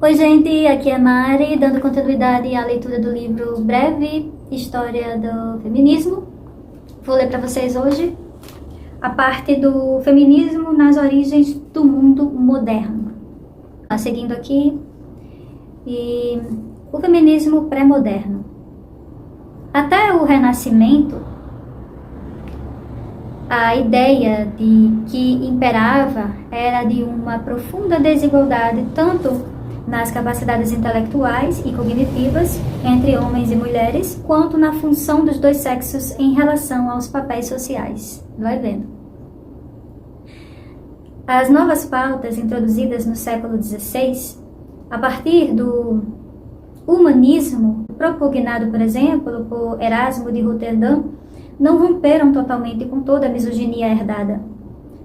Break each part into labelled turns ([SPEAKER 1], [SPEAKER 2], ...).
[SPEAKER 1] Oi gente, aqui é Mari, dando continuidade à leitura do livro Breve História do Feminismo. Vou ler para vocês hoje a parte do feminismo nas origens do mundo moderno. Seguindo aqui, o feminismo pré-moderno. Até o Renascimento, a ideia que imperava era de uma profunda desigualdade, tanto nas capacidades intelectuais e cognitivas entre homens e mulheres, quanto na função dos dois sexos em relação aos papéis sociais. Vai vendo. As novas pautas introduzidas no século XVI, a partir do humanismo, propugnado, por exemplo, por Erasmo de Roterdã, não romperam totalmente com toda a misoginia herdada.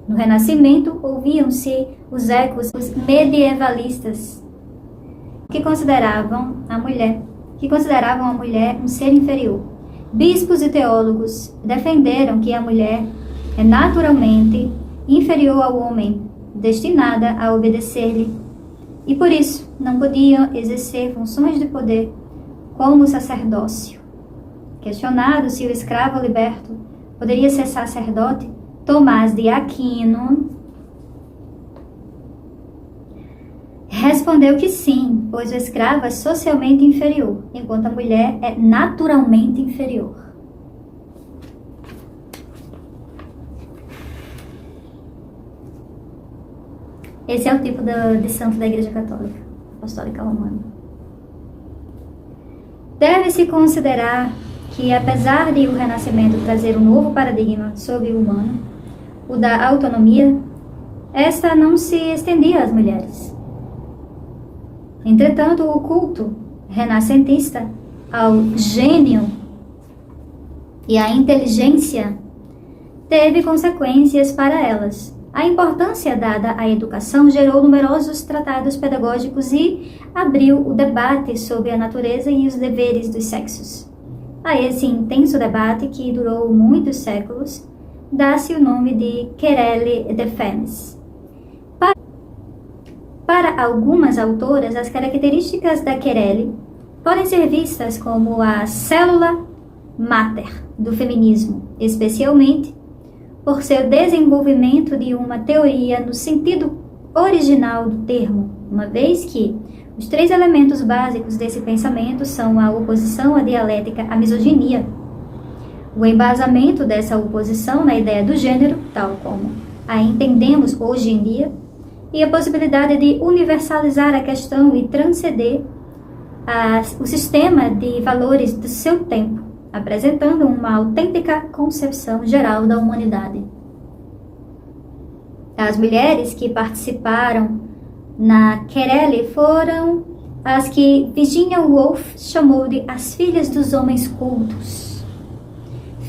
[SPEAKER 1] No Renascimento, ouviam-se os ecos medievalistas, que consideravam a mulher um ser inferior. Bispos e teólogos defenderam que a mulher é naturalmente inferior ao homem, destinada a obedecer-lhe, e por isso não podiam exercer funções de poder como o sacerdócio. Questionado se o escravo liberto poderia ser sacerdote, Tomás de Aquino respondeu que sim, pois o escravo é socialmente inferior, enquanto a mulher é naturalmente inferior. Esse é o tipo de santo da Igreja Católica, Apostólica Romana. Deve-se considerar que, apesar de o Renascimento trazer um novo paradigma sobre o humano, o da autonomia, esta não se estendia às mulheres. Entretanto, o culto renascentista ao gênio e à inteligência teve consequências para elas. A importância dada à educação gerou numerosos tratados pedagógicos e abriu o debate sobre a natureza e os deveres dos sexos. A esse intenso debate, que durou muitos séculos, dá-se o nome de Querelle de Femmes. Para algumas autoras, as características da Querelle podem ser vistas como a célula máter do feminismo, especialmente por seu desenvolvimento de uma teoria no sentido original do termo, uma vez que os três elementos básicos desse pensamento são a oposição à dialética, à misoginia, o embasamento dessa oposição na ideia do gênero, tal como a entendemos hoje em dia, e a possibilidade de universalizar a questão e transcender o sistema de valores do seu tempo, apresentando uma autêntica concepção geral da humanidade. As mulheres que participaram na Querelle foram as que Virginia Woolf chamou de as filhas dos homens cultos,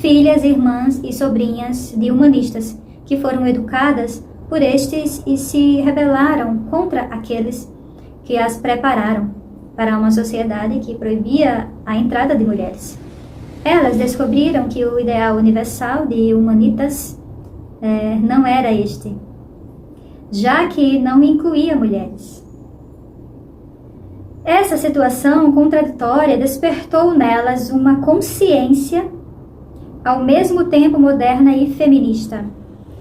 [SPEAKER 1] filhas, irmãs e sobrinhas de humanistas que foram educadas por estes e se rebelaram contra aqueles que as prepararam para uma sociedade que proibia a entrada de mulheres. Elas descobriram que o ideal universal de humanitas não era este, já que não incluía mulheres. Essa situação contraditória despertou nelas uma consciência ao mesmo tempo moderna e feminista.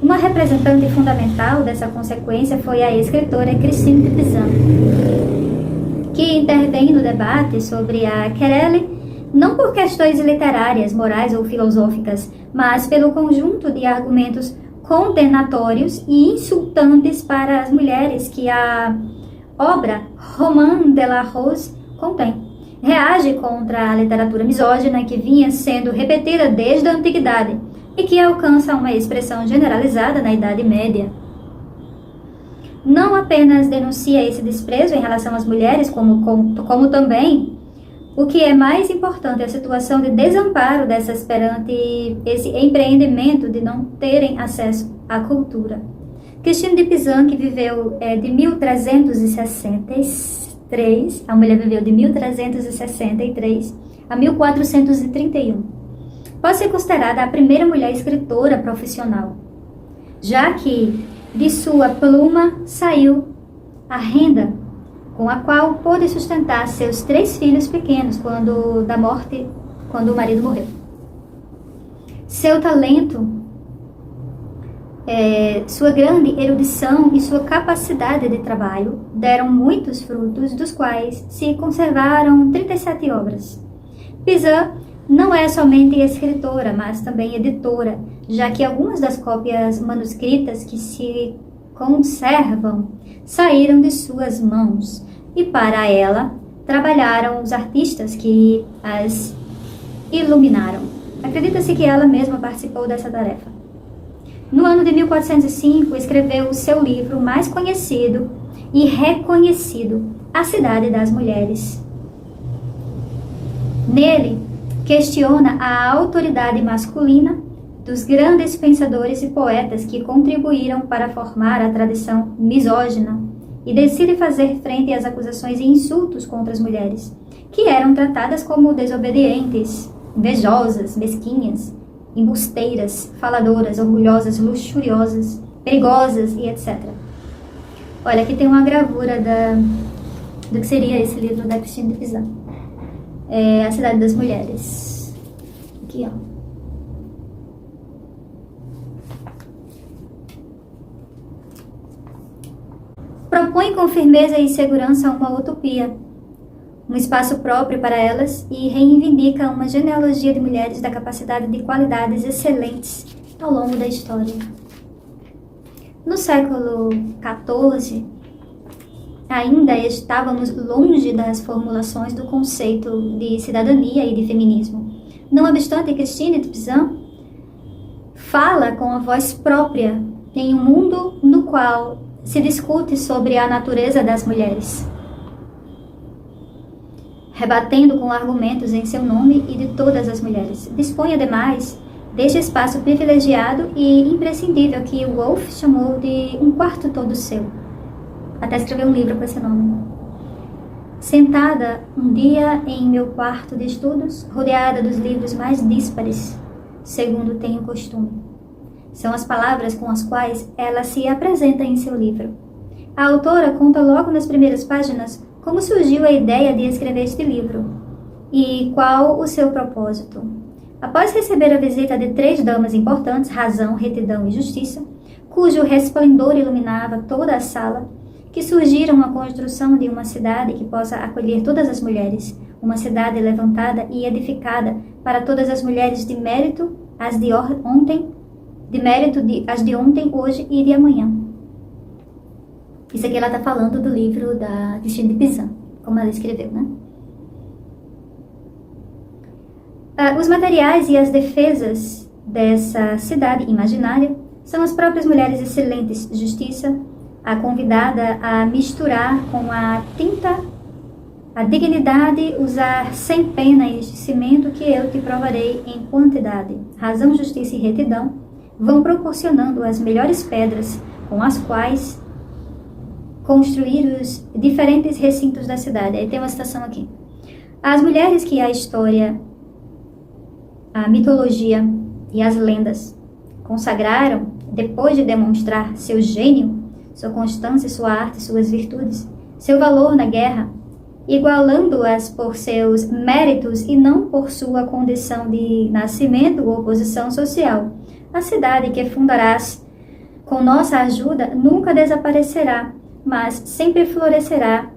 [SPEAKER 1] Uma representante fundamental dessa consequência foi a escritora Christine de Pizan, que intervém no debate sobre a Querelle não por questões literárias, morais ou filosóficas, mas pelo conjunto de argumentos condenatórios e insultantes para as mulheres que a obra Roman de la Rose contém. Reage contra a literatura misógina que vinha sendo repetida desde a antiguidade e que alcança uma expressão generalizada na Idade Média. Não apenas denuncia esse desprezo em relação às mulheres, como também, o que é mais importante, a situação de desamparo dessas perante esse empreendimento de não terem acesso à cultura. Christine de Pizan, que viveu de 1363, a mulher viveu de 1363 a 1431. Pode ser considerada a primeira mulher escritora profissional, já que de sua pluma saiu a renda com a qual pôde sustentar seus 3 filhos pequenos quando o marido morreu. Seu talento, sua grande erudição e sua capacidade de trabalho deram muitos frutos, dos quais se conservaram 37 obras. Pizan não é somente escritora, mas também editora, já que algumas das cópias manuscritas que se conservam saíram de suas mãos, e para ela trabalharam os artistas que as iluminaram. Acredita-se que ela mesma participou dessa tarefa. No ano de 1405, escreveu o seu livro mais conhecido e reconhecido, A Cidade das Mulheres. Nele, questiona a autoridade masculina dos grandes pensadores e poetas que contribuíram para formar a tradição misógina e decide fazer frente às acusações e insultos contra as mulheres, que eram tratadas como desobedientes, invejosas, mesquinhas, embusteiras, faladoras, orgulhosas, luxuriosas, perigosas e etc. Olha, aqui tem uma gravura do que seria esse livro da Christine de Pizan. A Cidade das Mulheres. Aqui, ó. Propõe com firmeza e segurança uma utopia, um espaço próprio para elas, e reivindica uma genealogia de mulheres da capacidade de qualidades excelentes ao longo da história. No século XIV, ainda estávamos longe das formulações do conceito de cidadania e de feminismo. Não obstante, Christine de Pizan fala com a voz própria em um mundo no qual se discute sobre a natureza das mulheres, rebatendo com argumentos em seu nome e de todas as mulheres. Dispõe, ademais, deste espaço privilegiado e imprescindível que Woolf chamou de um quarto todo seu. Até escreveu um livro com esse nome. Sentada um dia em meu quarto de estudos, rodeada dos livros mais díspares, segundo tenho costume. São as palavras com as quais ela se apresenta em seu livro. A autora conta logo nas primeiras páginas como surgiu a ideia de escrever este livro e qual o seu propósito. Após receber a visita de 3 damas importantes, Razão, Retidão e Justiça, cujo resplendor iluminava toda a sala, que surgiram a construção de uma cidade que possa acolher todas as mulheres, uma cidade levantada e edificada para todas as mulheres de mérito, as de ontem, hoje e de amanhã. Isso aqui ela está falando do livro da Christine de Pizan, como ela escreveu, né? Os materiais e as defesas dessa cidade imaginária são as próprias mulheres excelentes de justiça, a convidada a misturar com a tinta a dignidade, usar sem pena este cimento que eu te provarei em quantidade. Razão, justiça e retidão vão proporcionando as melhores pedras com as quais construir os diferentes recintos da cidade. Aí tem uma citação aqui. As mulheres que a história, a mitologia e as lendas consagraram, depois de demonstrar seu gênio, sua constância, sua arte, suas virtudes, seu valor na guerra, igualando-as por seus méritos e não por sua condição de nascimento ou posição social. A cidade que fundarás com nossa ajuda nunca desaparecerá, mas sempre florescerá.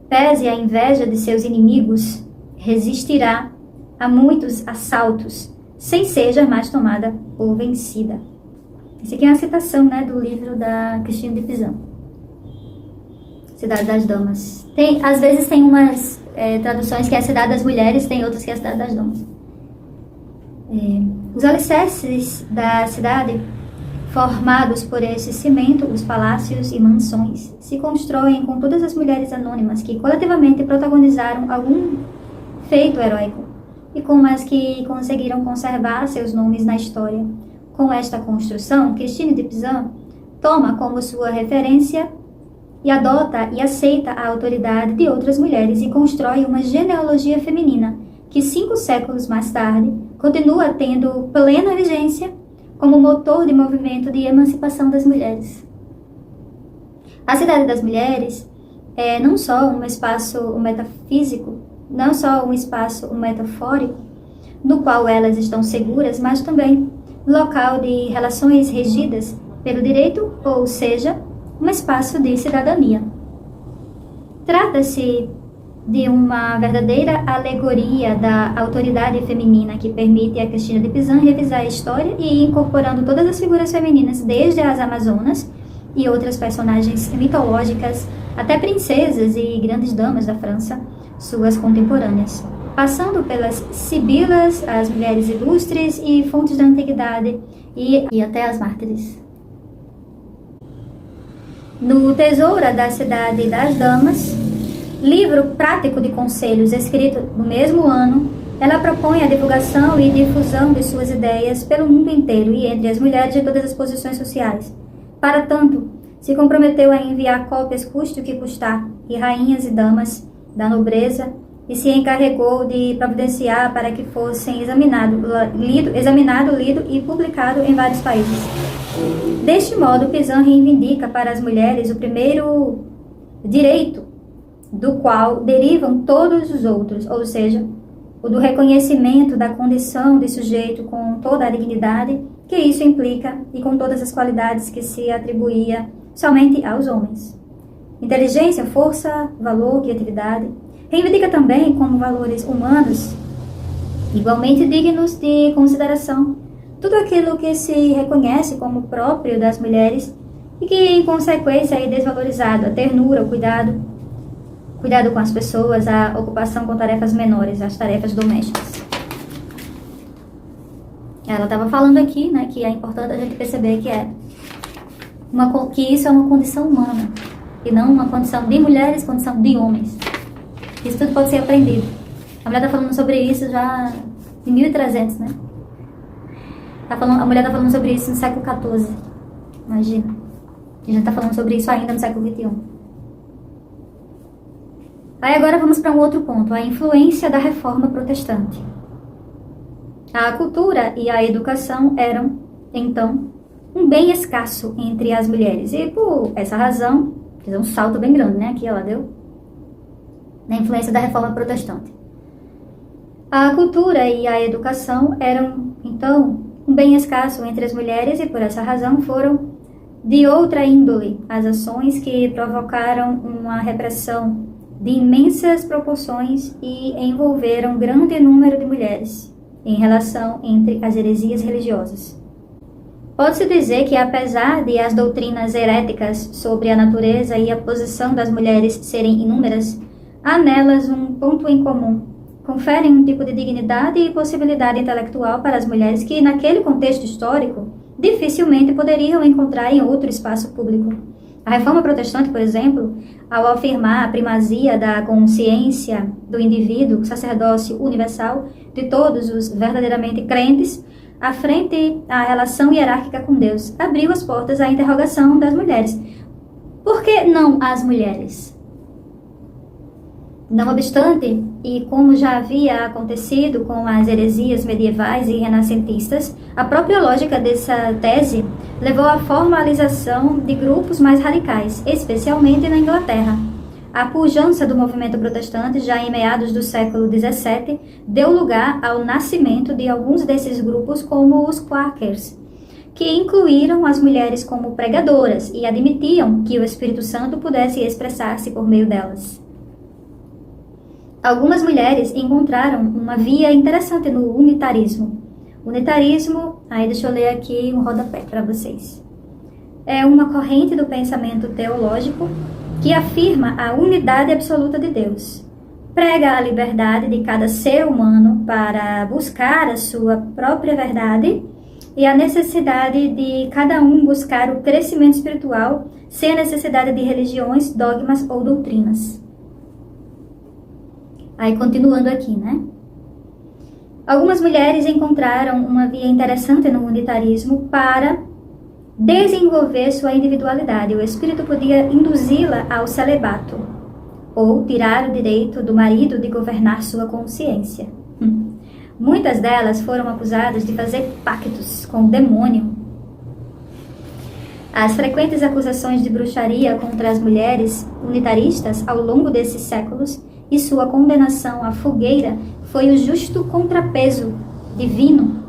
[SPEAKER 1] Pese a inveja de seus inimigos, resistirá a muitos assaltos, sem ser jamais tomada ou vencida. Essa aqui é uma citação, né, do livro da Christine de Pizan, Cidade das Damas. Às vezes tem umas traduções que é a Cidade das Mulheres, tem outras que é a Cidade das Damas. Os alicerces da cidade, formados por esse cimento, os palácios e mansões, se constroem com todas as mulheres anônimas que coletivamente protagonizaram algum feito heróico e com as que conseguiram conservar seus nomes na história. Com esta construção, Christine de Pizan toma como sua referência e adota e aceita a autoridade de outras mulheres e constrói uma genealogia feminina que 5 séculos mais tarde continua tendo plena vigência como motor de movimento de emancipação das mulheres. A Cidade das Mulheres é não só um espaço metafísico, não só um espaço metafórico, no qual elas estão seguras, mas também local de relações regidas pelo direito, ou seja, um espaço de cidadania. Trata-se de uma verdadeira alegoria da autoridade feminina que permite a Cristina de Pizan revisar a história e ir incorporando todas as figuras femininas, desde as Amazonas e outras personagens mitológicas, até princesas e grandes damas da França, suas contemporâneas, passando pelas sibilas, as mulheres ilustres e fontes da antiguidade e até as mártires. No Tesoura da Cidade das Damas, livro prático de conselhos escrito no mesmo ano, ela propõe a divulgação e difusão de suas ideias pelo mundo inteiro e entre as mulheres de todas as posições sociais. Para tanto, se comprometeu a enviar cópias custe o que custar, e rainhas e damas da nobreza, e se encarregou de providenciar para que fossem examinado, lido e publicado em vários países. Deste modo, Pizan reivindica para as mulheres o primeiro direito do qual derivam todos os outros, ou seja, o do reconhecimento da condição de sujeito com toda a dignidade que isso implica e com todas as qualidades que se atribuía somente aos homens. Inteligência, força, valor, criatividade. Reivindica também como valores humanos igualmente dignos de consideração tudo aquilo que se reconhece como próprio das mulheres e que, em consequência, é desvalorizado: a ternura, o cuidado com as pessoas, a ocupação com tarefas menores, as tarefas domésticas. Ela estava falando aqui, né, que é importante a gente perceber que isso é uma condição humana e não uma condição de mulheres, condição de homens. Isso tudo pode ser aprendido. A mulher está falando sobre isso já em 1300, né? A mulher está falando sobre isso no século XIV. Imagina. A gente está falando sobre isso ainda no século XXI. Aí agora vamos para um outro ponto, a influência da Reforma Protestante. A cultura e a educação eram, então, um bem escasso entre as mulheres. E por essa razão, fiz um salto bem grande, né? Aqui ela deu. Na influência da Reforma Protestante. A cultura e a educação eram, então, um bem escasso entre as mulheres e por essa razão foram de outra índole as ações que provocaram uma repressão de imensas proporções e envolveram grande número de mulheres em relação entre as heresias religiosas. Pode-se dizer que, apesar de as doutrinas heréticas sobre a natureza e a posição das mulheres serem inúmeras, há nelas um ponto em comum. Conferem um tipo de dignidade e possibilidade intelectual para as mulheres que, naquele contexto histórico, dificilmente poderiam encontrar em outro espaço público. A Reforma Protestante, por exemplo, ao afirmar a primazia da consciência do indivíduo, sacerdócio universal de todos os verdadeiramente crentes, à frente à relação hierárquica com Deus, abriu as portas à interrogação das mulheres. Por que não as mulheres? Não obstante, e como já havia acontecido com as heresias medievais e renascentistas, a própria lógica dessa tese levou à formalização de grupos mais radicais, especialmente na Inglaterra. A pujança do movimento protestante, já em meados do século XVII, deu lugar ao nascimento de alguns desses grupos, como os Quakers, que incluíram as mulheres como pregadoras e admitiam que o Espírito Santo pudesse expressar-se por meio delas. Algumas mulheres encontraram uma via interessante no unitarismo. Unitarismo, aí deixa eu ler aqui um rodapé para vocês. É uma corrente do pensamento teológico que afirma a unidade absoluta de Deus. Prega a liberdade de cada ser humano para buscar a sua própria verdade e a necessidade de cada um buscar o crescimento espiritual sem a necessidade de religiões, dogmas ou doutrinas. Aí, continuando aqui, né? Algumas mulheres encontraram uma via interessante no unitarismo para desenvolver sua individualidade. O espírito podia induzi-la ao celibato ou tirar o direito do marido de governar sua consciência. Muitas delas foram acusadas de fazer pactos com o demônio. As frequentes acusações de bruxaria contra as mulheres unitaristas ao longo desses séculos e sua condenação à fogueira foi o justo contrapeso divino,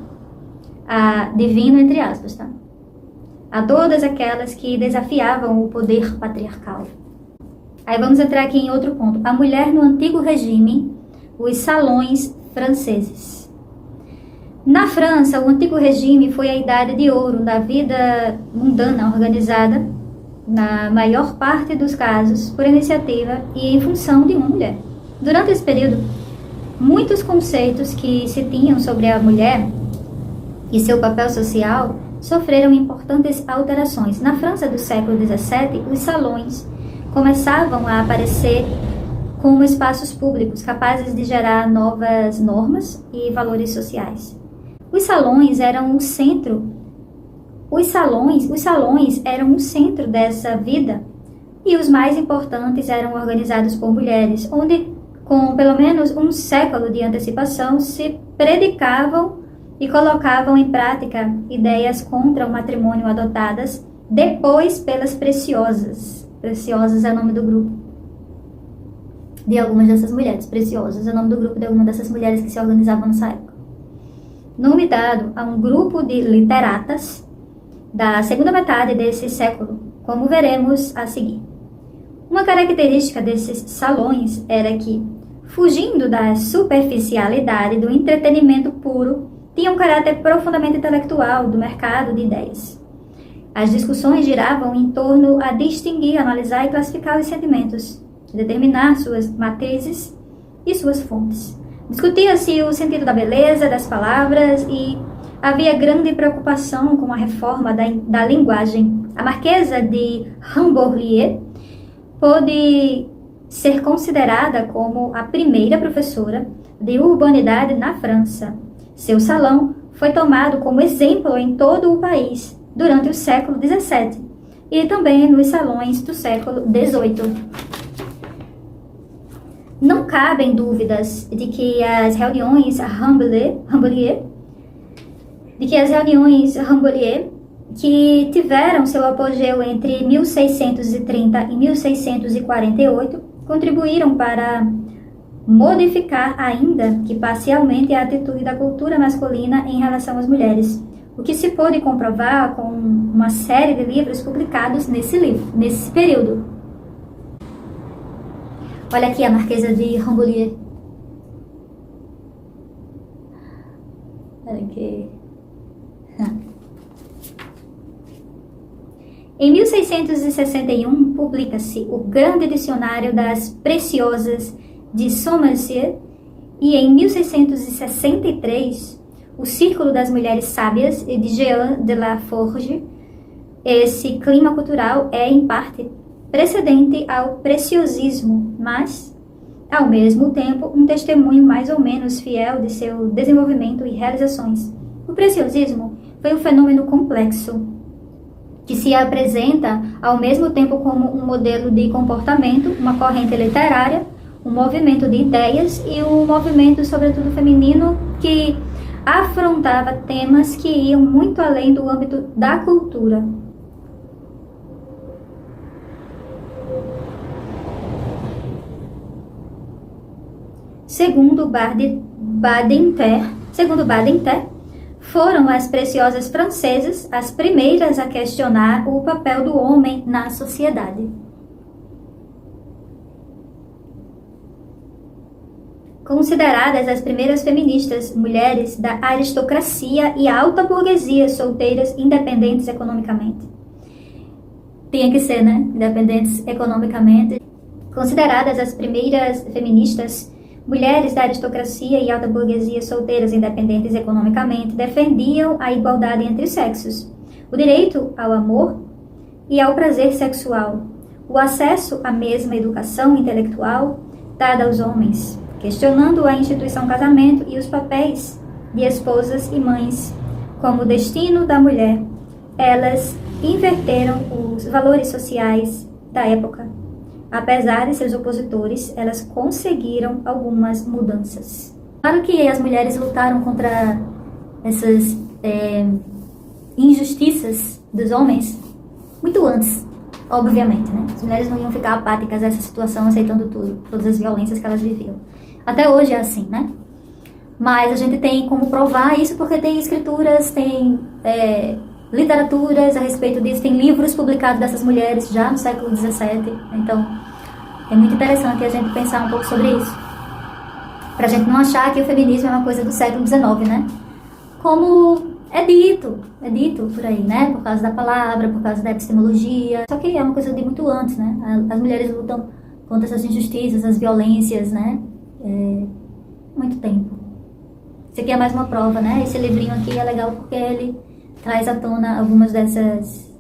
[SPEAKER 1] divino entre aspas, tá? A todas aquelas que desafiavam o poder patriarcal. Aí vamos entrar aqui em outro ponto. A mulher no antigo regime, os salões franceses. Na França, o antigo regime foi a idade de ouro da vida mundana organizada, na maior parte dos casos, por iniciativa e em função de uma mulher. Durante esse período, muitos conceitos que se tinham sobre a mulher e seu papel social sofreram importantes alterações. Na França do século XVII, os salões começavam a aparecer como espaços públicos capazes de gerar novas normas e valores sociais. Os salões eram o centro. Os salões eram o centro dessa vida e os mais importantes eram organizados por mulheres, onde, com pelo menos um século de antecipação, se predicavam e colocavam em prática ideias contra o matrimônio adotadas depois pelas Preciosas. Preciosas é o nome do grupo de algumas dessas mulheres. Preciosas é o nome do grupo de algumas dessas mulheres que se organizavam nessa época. Nome dado a um grupo de literatas da segunda metade desse século, como veremos a seguir. Uma característica desses salões era que, fugindo da superficialidade do entretenimento puro, tinha um caráter profundamente intelectual do mercado de ideias. As discussões giravam em torno a distinguir, analisar e classificar os sentimentos, determinar suas matrizes e suas fontes. Discutia-se o sentido da beleza das palavras e havia grande preocupação com a reforma da linguagem. A Marquesa de Rambouillet pôde ser considerada como a primeira professora de urbanidade na França. Seu salão foi tomado como exemplo em todo o país durante o século XVII e também nos salões do século XVIII. Não cabem dúvidas de que as reuniões Rambouillet, que tiveram seu apogeu entre 1630 e 1648, contribuíram para modificar, ainda que parcialmente, a atitude da cultura masculina em relação às mulheres, o que se pôde comprovar com uma série de livros publicados nesse período. Olha aqui a Marquesa de Rambouillet. Olha aqui. Em 1661, publica-se o Grande Dicionário das Preciosas de Somerset e em 1663, o Círculo das Mulheres Sábias de Jean de la Forge. Esse clima cultural é, em parte, precedente ao preciosismo, mas, ao mesmo tempo, um testemunho mais ou menos fiel de seu desenvolvimento e realizações. O preciosismo foi um fenômeno complexo, que se apresenta ao mesmo tempo como um modelo de comportamento, uma corrente literária, um movimento de ideias e um movimento, sobretudo feminino, que afrontava temas que iam muito além do âmbito da cultura. Segundo Badinter, foram as preciosas francesas as primeiras a questionar o papel do homem na sociedade. Consideradas as primeiras feministas, mulheres da aristocracia e alta burguesia, solteiras, independentes economicamente. Tinha que ser, né? Independentes economicamente. Consideradas as primeiras feministas, mulheres da aristocracia e alta burguesia, solteiras, independentes economicamente, defendiam a igualdade entre os sexos, o direito ao amor e ao prazer sexual, o acesso à mesma educação intelectual dada aos homens, questionando a instituição casamento e os papéis de esposas e mães como o destino da mulher. Elas inverteram os valores sociais da época. Apesar de seus opositores, elas conseguiram algumas mudanças. Claro que as mulheres lutaram contra essas injustiças dos homens, muito antes, obviamente, né? As mulheres não iam ficar apáticas a essa situação, aceitando tudo, todas as violências que elas viviam. Até hoje é assim, né? Mas a gente tem como provar isso porque tem escrituras, tem literaturas a respeito disso, tem livros publicados dessas mulheres já no século XVII. Então, é muito interessante a gente pensar um pouco sobre isso. Pra gente não achar que o feminismo é uma coisa do século XIX, né? Como é dito por aí, né? Por causa da palavra, por causa da epistemologia. Só que é uma coisa de muito antes, né? As mulheres lutam contra essas injustiças, as violências, né? Muito tempo. Isso aqui é mais uma prova, né? Esse livrinho aqui é legal porque ele traz à tona algumas dessas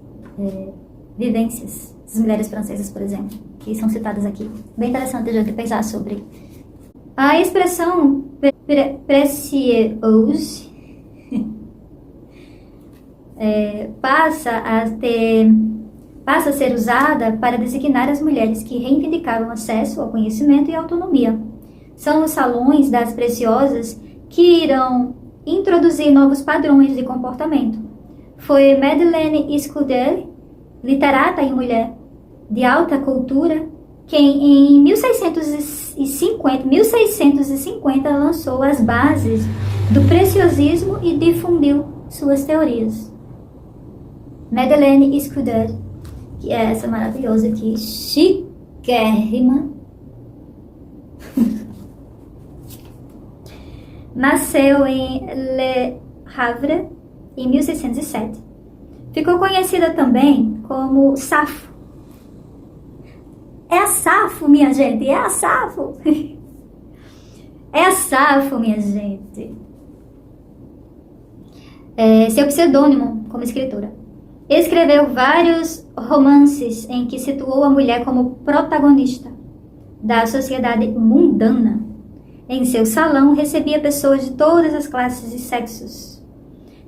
[SPEAKER 1] vivências das mulheres francesas, por exemplo, que são citadas aqui. Bem interessante a gente pensar sobre. A expressão précieuse passa a ser usada para designar as mulheres que reivindicavam acesso ao conhecimento e autonomia. São os salões das preciosas que irão introduzir novos padrões de comportamento. Foi Madeleine Scudder, literata e mulher de alta cultura, quem em 1650 lançou as bases do preciosismo e difundiu suas teorias. Madeleine Scudder, que é essa maravilhosa aqui, chiquérrima, nasceu em Le Havre em 1607. Ficou conhecida também como Safo. É a Safo, minha gente, é a Safo. É a Safo, minha gente. Seu pseudônimo como escritora. Escreveu vários romances em que situou a mulher como protagonista da sociedade mundana. Em seu salão recebia pessoas de todas as classes e sexos,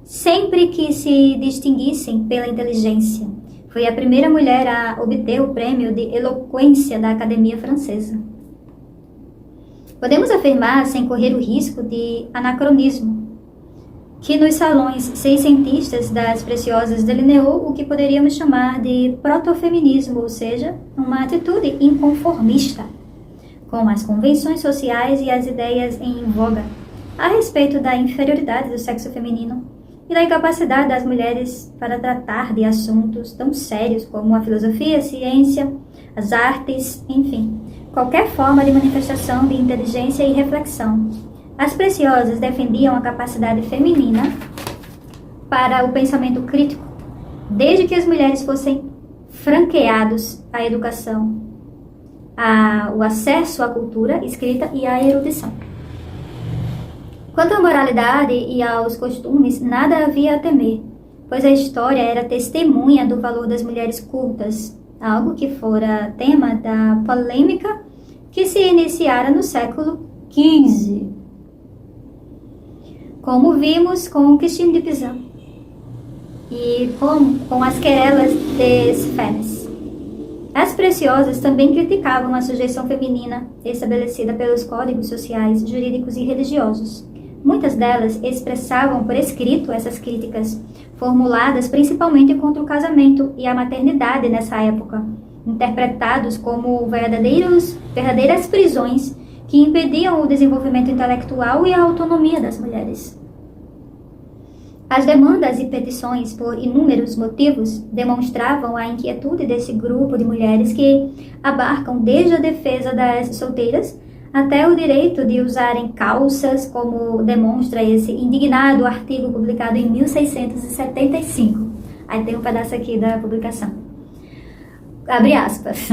[SPEAKER 1] sempre que se distinguissem pela inteligência. Foi a primeira mulher a obter o prêmio de eloquência da Academia Francesa. Podemos afirmar, sem correr o risco de anacronismo, que nos salões seiscentistas das preciosas delineou o que poderíamos chamar de protofeminismo, ou seja, uma atitude inconformista com as convenções sociais e as ideias em voga a respeito da inferioridade do sexo feminino e da incapacidade das mulheres para tratar de assuntos tão sérios como a filosofia, a ciência, as artes, enfim, qualquer forma de manifestação de inteligência e reflexão. As preciosas defendiam a capacidade feminina para o pensamento crítico, desde que as mulheres fossem franqueados à educação, o acesso à cultura escrita e à erudição. Quanto à moralidade e aos costumes, nada havia a temer, pois a história era testemunha do valor das mulheres cultas, algo que fora tema da polêmica que se iniciara no século XV, como vimos com Christine de Pizan e com as querelas des Femmes. As preciosas também criticavam a sujeição feminina estabelecida pelos códigos sociais, jurídicos e religiosos. Muitas delas expressavam por escrito essas críticas, formuladas principalmente contra o casamento e a maternidade nessa época, interpretados como verdadeiras prisões que impediam o desenvolvimento intelectual e a autonomia das mulheres. As demandas e petições, por inúmeros motivos, demonstravam a inquietude desse grupo de mulheres que abarcam desde a defesa das solteiras até o direito de usarem calças, como demonstra esse indignado artigo publicado em 1675. Aí tem um pedaço aqui da publicação. Abre aspas.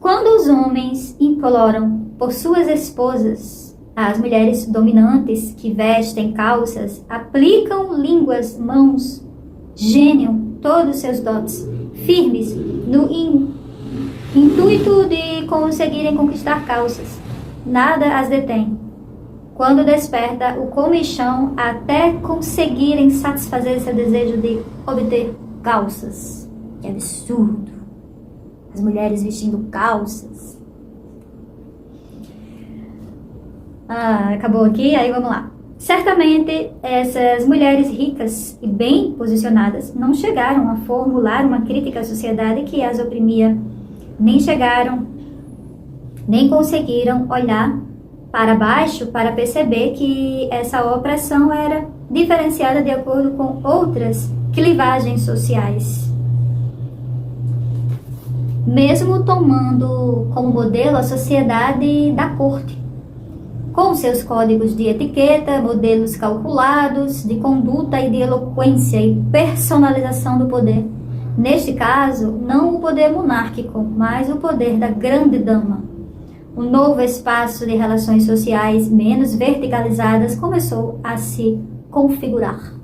[SPEAKER 1] Quando os homens imploram por suas esposas, as mulheres dominantes que vestem calças aplicam línguas, mãos, gênio, todos seus dotes, firmes no intuito de conseguirem conquistar calças. Nada as detém. Quando desperta o comichão até conseguirem satisfazer seu desejo de obter calças. Que absurdo. As mulheres vestindo calças. Acabou aqui, aí vamos lá. Certamente, essas mulheres ricas e bem posicionadas não chegaram a formular uma crítica à sociedade que as oprimia, nem conseguiram olhar para baixo para perceber que essa opressão era diferenciada de acordo com outras clivagens sociais. Mesmo tomando como modelo a sociedade da corte, com seus códigos de etiqueta, modelos calculados de conduta e de eloquência e personalização do poder. Neste caso, não o poder monárquico, mas o poder da grande dama. Um novo espaço de relações sociais menos verticalizadas começou a se configurar.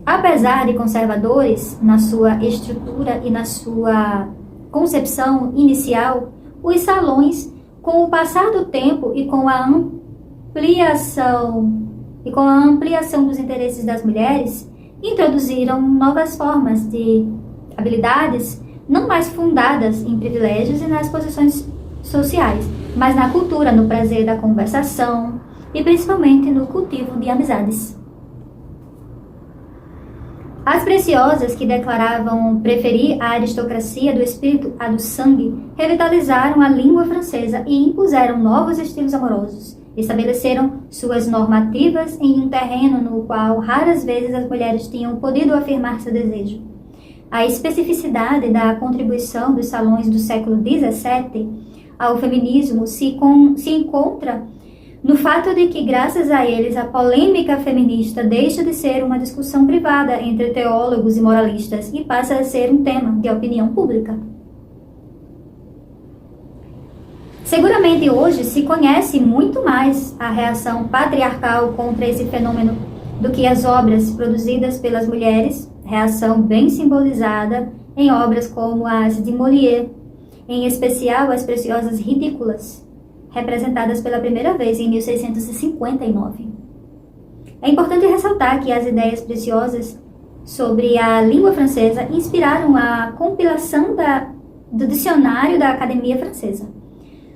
[SPEAKER 1] Apesar de conservadores na sua estrutura e na sua concepção inicial, os salões, com o passar do tempo e com a ampliação dos interesses das mulheres, introduziram novas formas de habilidades não mais fundadas em privilégios e nas posições sociais, mas na cultura, no prazer da conversação e principalmente no cultivo de amizades. As preciosas, que declaravam preferir a aristocracia do espírito à do sangue, revitalizaram a língua francesa e impuseram novos estilos amorosos. Estabeleceram suas normativas em um terreno no qual raras vezes as mulheres tinham podido afirmar seu desejo. A especificidade da contribuição dos salões do século XVII ao feminismo se encontra no fato de que, graças a eles, a polêmica feminista deixa de ser uma discussão privada entre teólogos e moralistas e passa a ser um tema de opinião pública. Seguramente hoje se conhece muito mais a reação patriarcal contra esse fenômeno do que as obras produzidas pelas mulheres, reação bem simbolizada em obras como as de Molière, em especial as Preciosas Ridículas, representadas pela primeira vez em 1659. É importante ressaltar que as ideias preciosas sobre a língua francesa inspiraram a compilação do dicionário da Academia Francesa.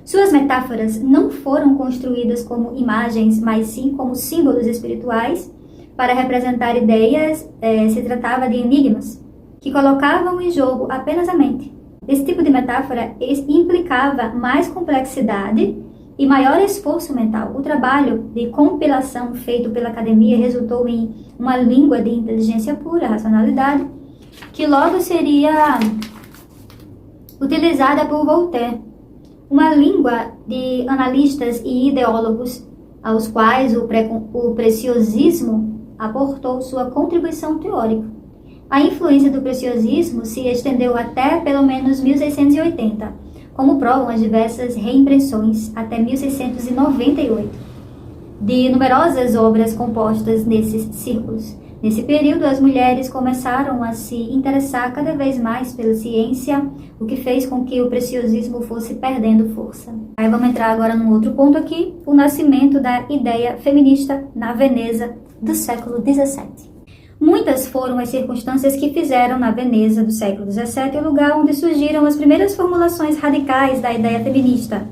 [SPEAKER 1] Suas metáforas não foram construídas como imagens, mas sim como símbolos espirituais. Para representar ideias, se tratava de enigmas, que colocavam em jogo apenas a mente. Esse tipo de metáfora implicava mais complexidade e maior esforço mental. O trabalho de compilação feito pela academia resultou em uma língua de inteligência pura, racionalidade, que logo seria utilizada por Voltaire. Uma língua de analistas e ideólogos aos quais o preciosismo aportou sua contribuição teórica. A influência do preciosismo se estendeu até pelo menos 1680, como provam as diversas reimpressões até 1698, de numerosas obras compostas nesses círculos. Nesse período, as mulheres começaram a se interessar cada vez mais pela ciência, o que fez com que o preciosismo fosse perdendo força. Aí vamos entrar agora num outro ponto aqui, o nascimento da ideia feminista na Veneza do século XVII. Muitas foram as circunstâncias que fizeram na Veneza do século XVII o lugar onde surgiram as primeiras formulações radicais da ideia feminista.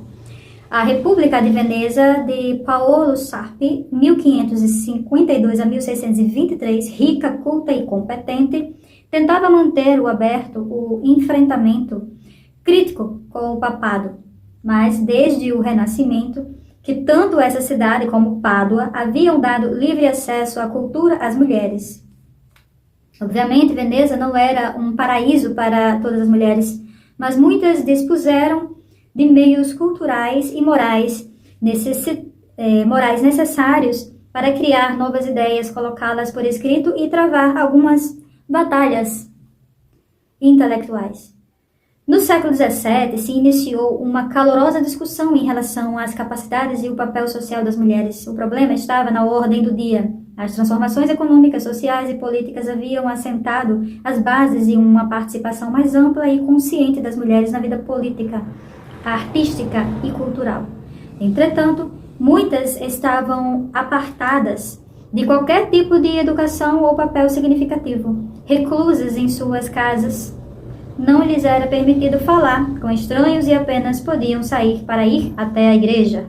[SPEAKER 1] A República de Veneza, de Paolo Sarpi, 1552 a 1623, rica, culta e competente, tentava manter o enfrentamento crítico com o papado, mas desde o Renascimento, que tanto essa cidade como Pádua haviam dado livre acesso à cultura às mulheres. Obviamente, Veneza não era um paraíso para todas as mulheres, mas muitas dispuseram de meios culturais e morais necessários para criar novas ideias, colocá-las por escrito e travar algumas batalhas intelectuais. No século XVII, se iniciou uma calorosa discussão em relação às capacidades e o papel social das mulheres. O problema estava na ordem do dia. As transformações econômicas, sociais e políticas haviam assentado as bases de uma participação mais ampla e consciente das mulheres na vida política, artística e cultural. Entretanto, muitas estavam apartadas de qualquer tipo de educação ou papel significativo, reclusas em suas casas. Não lhes era permitido falar com estranhos e apenas podiam sair para ir até a igreja.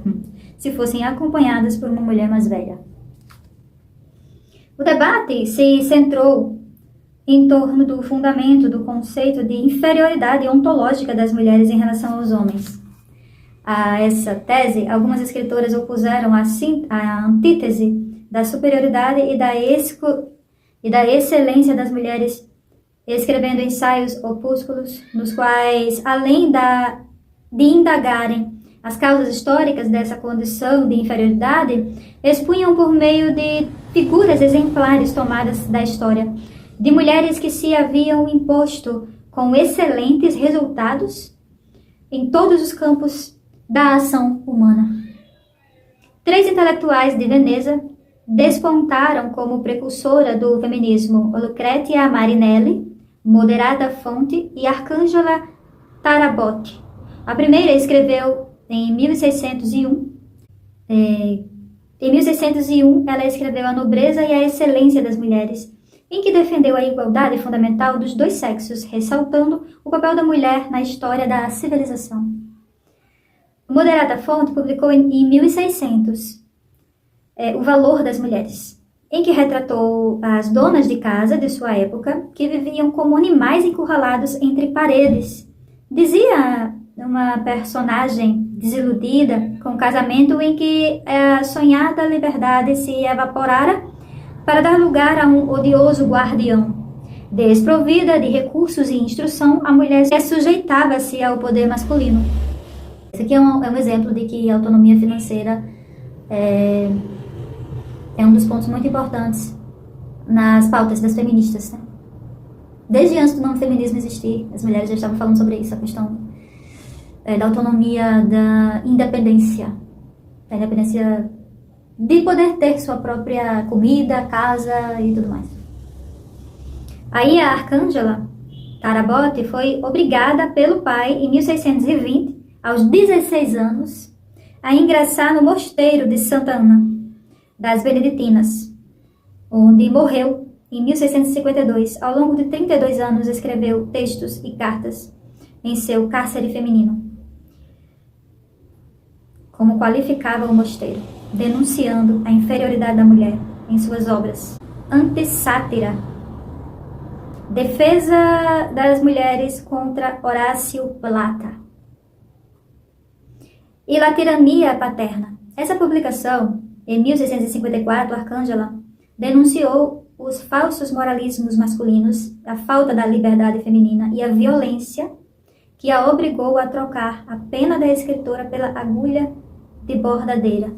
[SPEAKER 1] se fossem acompanhadas por uma mulher mais velha. O debate se centrou em torno do fundamento do conceito de inferioridade ontológica das mulheres em relação aos homens. A essa tese, algumas escritoras opuseram a antítese da superioridade e da excelência das mulheres, escrevendo ensaios opúsculos, nos quais, além de indagarem as causas históricas dessa condição de inferioridade, expunham por meio de figuras exemplares tomadas da história, de mulheres que se haviam imposto com excelentes resultados em todos os campos da ação humana. 3 intelectuais de Veneza despontaram como precursora do feminismo: Lucrezia Marinelli, Moderata Fonte e Arcangela Tarabotti. A primeira escreveu em 1601. Em 1601, ela escreveu A Nobreza e a Excelência das Mulheres, em que defendeu a igualdade fundamental dos 2 sexos, ressaltando o papel da mulher na história da civilização. Moderata Fonte publicou em 1600 O Valor das Mulheres, em que retratou as donas de casa de sua época, que viviam como animais encurralados entre paredes. Dizia uma personagem desiludida com o casamento em que a sonhada liberdade se evaporara para dar lugar a um odioso guardião. Desprovida de recursos e instrução, a mulher sujeitava-se ao poder masculino. Esse aqui é um exemplo de que a autonomia financeira é um dos pontos muito importantes nas pautas das feministas, né? Desde antes do nome feminismo existir, as mulheres já estavam falando sobre isso, a questão da autonomia, da independência de poder ter sua própria comida, casa e tudo mais. Aí a Arcangela Tarabotti foi obrigada pelo pai, em 1620, aos 16 anos, a ingressar no mosteiro de Santa Ana, das Beneditinas, onde morreu em 1652. Ao longo de 32 anos, escreveu textos e cartas em seu cárcere feminino, como qualificava o mosteiro, denunciando a inferioridade da mulher em suas obras. Antissátira, defesa das mulheres contra Horácio Plata, e La Tirania Paterna. Essa publicação, em 1654, Arcangela denunciou os falsos moralismos masculinos, a falta da liberdade feminina e a violência que a obrigou a trocar a pena da escritora pela agulha de bordadeira.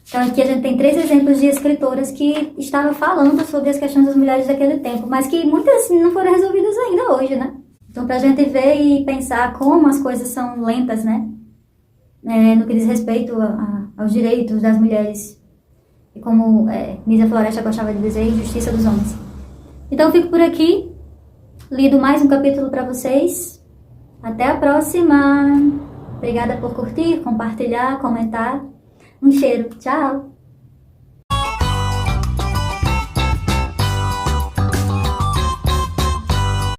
[SPEAKER 1] Então aqui a gente tem 3 exemplos de escritoras que estavam falando sobre as questões das mulheres daquele tempo, mas que muitas não foram resolvidas ainda hoje, né? Então pra gente ver e pensar como as coisas são lentas, né? No que diz respeito aos direitos das mulheres, e como Nízia Floresta gostava de dizer, injustiça dos homens. Então eu fico por aqui, lido mais um capítulo para vocês. Até a próxima! Obrigada por curtir, compartilhar, comentar. Um cheiro. Tchau!